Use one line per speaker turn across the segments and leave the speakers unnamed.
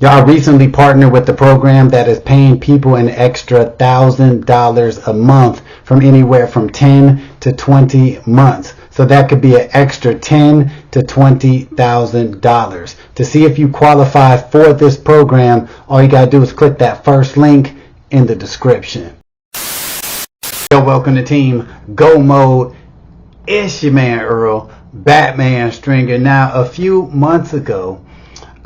Y'all recently partnered with the program that is paying people an extra $1,000 a month from anywhere from 10 to 20 months. So that could be an extra $10 to $20,000. To see if you qualify for this program, all you gotta do is click that first link in the description. Yo, welcome to Team Go Mode. It's your man Earl, Batman Stringer. Now, a few months ago,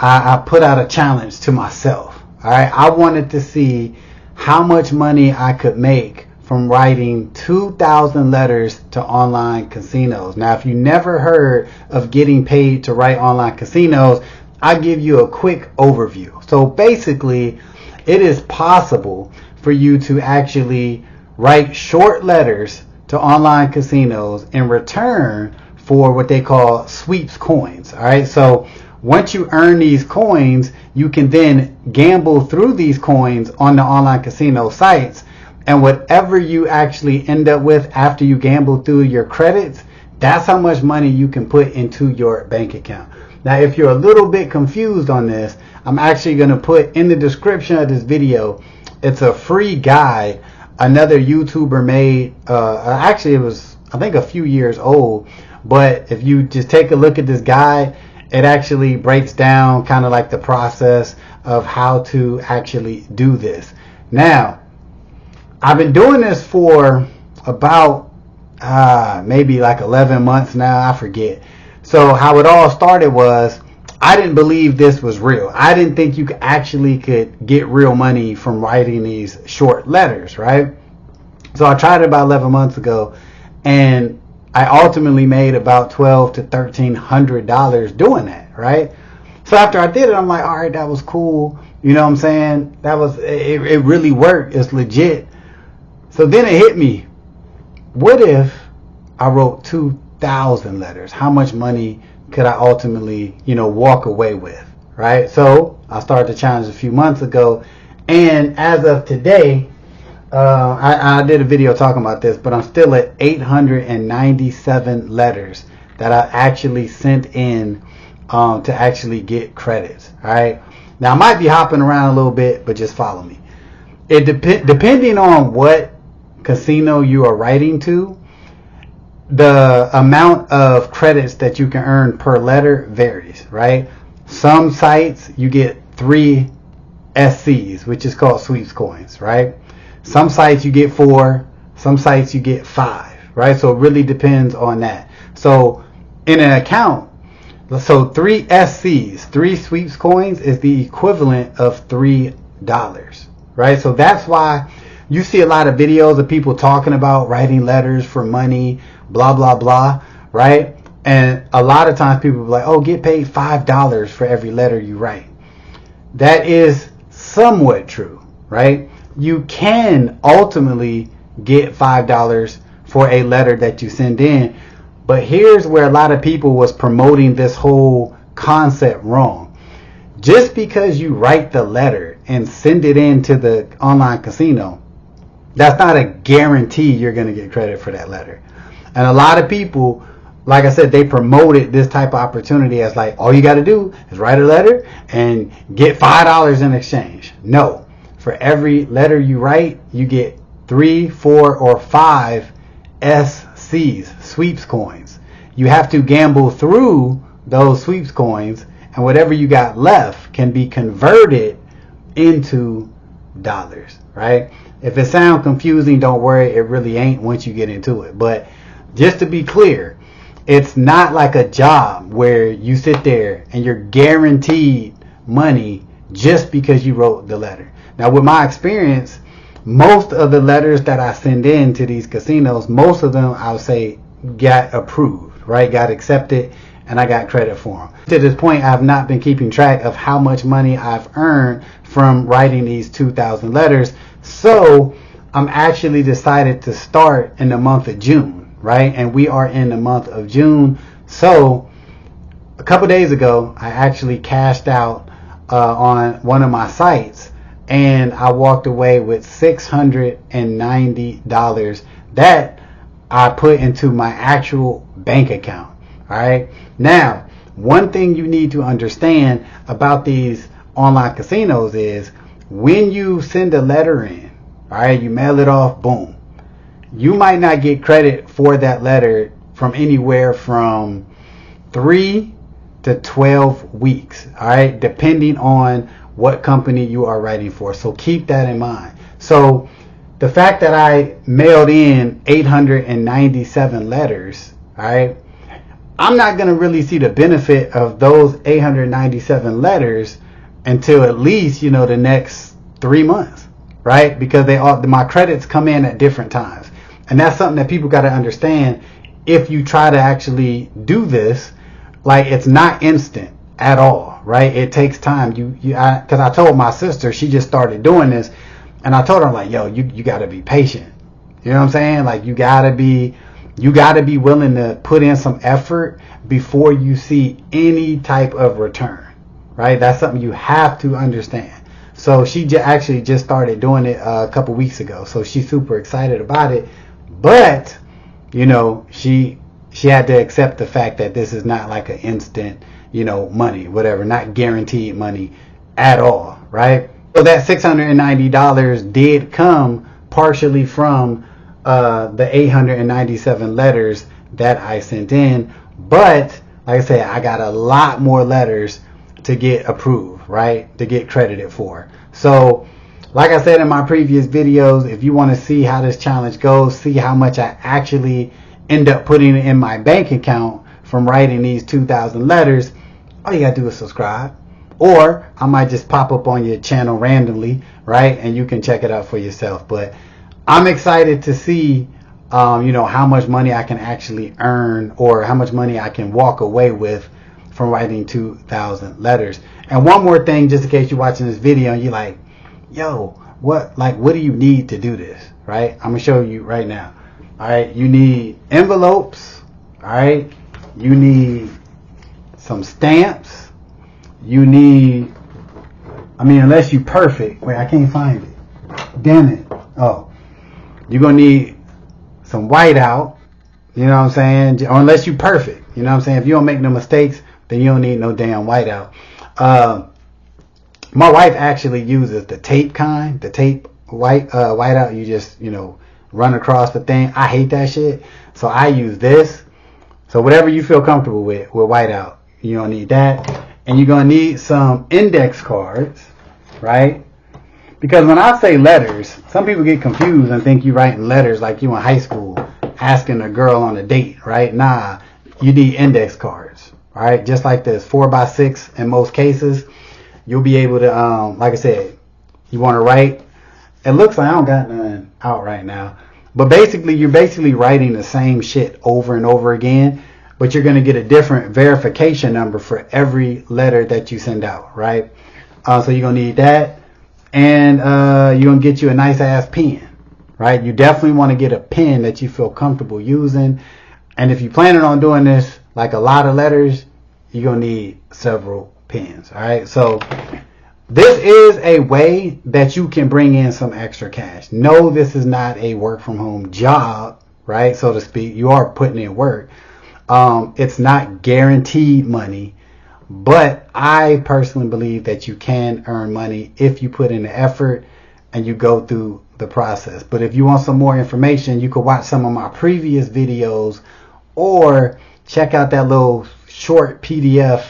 I put out a challenge to myself. All right, I wanted to see how much money I could make from writing 2,000 letters to online casinos. Now, if you never heard of getting paid to write online casinos, I'll give you a quick overview. So basically, it is possible for you to actually write short letters to online casinos in return for what they call sweeps coins. All right, so once you earn these coins, you can then gamble through these coins on the online casino sites, and whatever you actually end up with after you gamble through your credits, that's how much money you can put into your bank account. Now, if you're a little bit confused on this, I'm actually going to put in the description of this video, it's a free guide another YouTuber made. Actually, it was, I think, a few years old, but if you just take a look at this guide, it actually breaks down kind of like the process of how to actually do this. Now, I've been doing this for about maybe like 11 months now, I forget. So how it all started was, I didn't believe this was real. I didn't think you could get real money from writing these short letters, right? So I tried it about 11 months ago, and I ultimately made about $1,200 to $1,300 doing that, right? So after I did it, I'm like, all right, that was cool. You know what I'm saying? It really worked. It's legit. So then it hit me. What if I wrote 2,000 letters? How much money could I ultimately, walk away with, right? So I started the challenge a few months ago, and as of today, I did a video talking about this, but I'm still at 897 letters that I actually sent in to actually get credits. All right. Now I might be hopping around a little bit, but just follow me. It depending on what casino you are writing to, the amount of credits that you can earn per letter varies. Right. Some sites you get 3 SCs, which is called sweeps coins. Right. Some sites you get 4, some sites you get 5, right? So it really depends on that. So in an account, so 3 SCs, 3 sweeps coins is the equivalent of $3, right? So that's why you see a lot of videos of people talking about writing letters for money, blah, blah, blah, right? And a lot of times people are like, oh, get paid $5 for every letter you write. That is somewhat true, right? You can ultimately get $5 for a letter that you send in, but here's where a lot of people was promoting this whole concept wrong. Just because you write the letter and send it in to the online casino, that's not a guarantee you're going to get credit for that letter. And a lot of people, like I said, they promoted this type of opportunity as like, all you got to do is write a letter and get $5 in exchange. No. For every letter you write, you get 3, 4, or 5 SCs, sweeps coins. You have to gamble through those sweeps coins, and whatever you got left can be converted into dollars, right? If it sounds confusing, don't worry, it really ain't once you get into it. But just to be clear, it's not like a job where you sit there and you're guaranteed money just because you wrote the letter. Now, with my experience, most of the letters that I send in to these casinos, most of them I would say got approved, right? Got accepted, and I got credit for them. To this point, I have not been keeping track of how much money I've earned from writing these 2,000 letters. So I'm actually decided to start in the month of June, right? And we are in the month of June. So a couple days ago, I actually cashed out on one of my sites, and I walked away with $690 that I put into my actual bank account. All right. Now, one thing you need to understand about these online casinos is when you send a letter in, all right, you mail it off, boom. You might not get credit for that letter from anywhere from 3 to 12 weeks, all right, depending on what company you are writing for. So keep that in mind. So the fact that I mailed in 897 letters, all right, I'm not going to really see the benefit of those 897 letters until at least, the next 3 months, right? Because my credits come in at different times. And that's something that people got to understand. If you try to actually do this, like, it's not instant at all, right? It takes time. Because I told my sister, she just started doing this, and I told her, like, yo, you got to be patient. You know what I'm saying? Like, you got to be willing to put in some effort before you see any type of return, right? That's something you have to understand. So she actually just started doing it a couple weeks ago. So she's super excited about it. But, she had to accept the fact that this is not like an instant, money, whatever, not guaranteed money at all, right? So that $690 did come partially from the 897 letters that I sent in. But, like I said, I got a lot more letters to get approved, right? To get credited for. So, like I said in my previous videos, if you want to see how this challenge goes, see how much I actually end up putting in my bank account from writing these 2,000 letters, all you got to do is subscribe. Or I might just pop up on your channel randomly, right? And you can check it out for yourself. But I'm excited to see, how much money I can actually earn, or how much money I can walk away with from writing 2,000 letters. And one more thing, just in case you're watching this video and you're like, yo, what do you need to do this, right? I'm going to show you right now. All right, you need envelopes, all right? You need some stamps. You need, unless you're perfect. Wait, I can't find it. Damn it. Oh, you're going to need some whiteout, you know what I'm saying? Or unless you're perfect, you know what I'm saying? If you don't make no mistakes, then you don't need no damn whiteout. My wife actually uses the tape kind, the tape whiteout. You just, run across the thing. I hate that shit. So I use this. So whatever you feel comfortable with whiteout, you don't need that. And you're going to need some index cards, right? Because when I say letters, some people get confused and think you're writing letters like you in high school asking a girl on a date, right? Nah, you need index cards, right? Just like this, 4x6 in most cases. You'll be able to, like I said, you want to write. It looks like I don't got none out right now. But basically, you're basically writing the same shit over and over again. But you're going to get a different verification number for every letter that you send out, right? So you're going to need that. And you're going to get you a nice ass pen, right? You definitely want to get a pen that you feel comfortable using. And if you're planning on doing this, like a lot of letters, you're going to need several pens, all right? So this is a way that you can bring in some extra cash. No, this is not a work from home job, right? So to speak, you are putting in work. It's not guaranteed money, but I personally believe that you can earn money if you put in the effort and you go through the process. But if you want some more information, you could watch some of my previous videos or check out that little short PDF.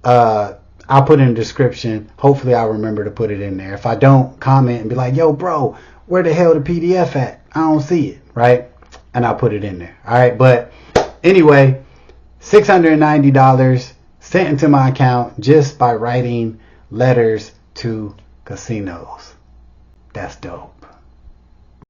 I'll put it in the description. Hopefully I'll remember to put it in there. If I don't, comment and be like, yo, bro, where the hell the PDF at? I don't see it, right? And I'll put it in there. All right. But anyway, $690 sent into my account just by writing letters to casinos. That's dope.